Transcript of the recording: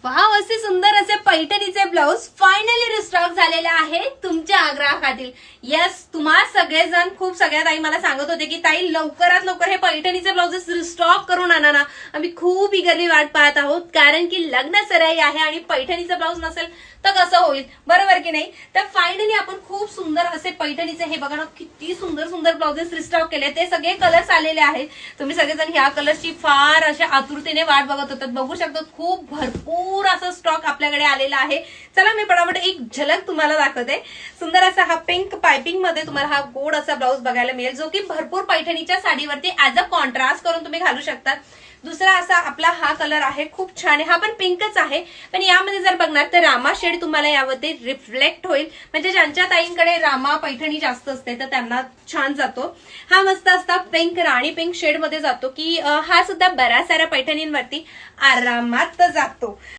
Wow, असे सुंदर असे पैठणीचे ब्लाऊज फायनली रिस्टॉक झालेले आहे तुमच्या आग्रहाखातील. यस, तुम्हा सगळेजण सगळ्या ताई मला सांगत होते की ताई लवकरात लवकर हे पैठणीचे ब्लाउजेस रिस्टॉक करून आणा ना. आम्ही खूप इगरली वाट पाहत आहोत, कारण की लग्न सराई आहे आणि पैठणीचं ब्लाऊज नसेल तर कसं होईल, बरोबर की नाही. तर फायनली आपण खूप सुंदर असे पैठणीचे, हे बघा ना किती सुंदर सुंदर ब्लाउजेस रिस्टॉक केले. ते सगळे कलर्स आलेले आहेत. तुम्ही सगळेजण ह्या कलर्सची फार अशा आतुरतेने वाट बघत होतात. बघू शकता खूप भरपूर असा स्टॉक आपल्याकडे आलेला आहे. चला मी पटापट एक झलक तुम्हाला दाखवते. सुंदर असा हा पिंक पायपिंग मध्ये तुम्हाला हा गोड असा ब्लाऊज बघायला मिळेल, जो की भरपूर पैठणीच्या साडीवरती ऍज अ कॉन्ट्रास्ट करून तुम्ही घालू शकता. दुसरा असा आपला हा कलर आहे, खूप छान आहे. हा पण पिंकच आहे, पण यामध्ये जर बघणार तर रामा शेड तुम्हाला यावरती रिफ्लेक्ट होईल. म्हणजे ज्यांच्या ताईंकडे रामा पैठणी जास्त असते तर त्यांना छान जातो. हा मस्त असा पिंक राणी पिंक शेड मध्ये जातो, की हा सुद्धा बऱ्याच साऱ्या पैठणींवरती आरामात जातो.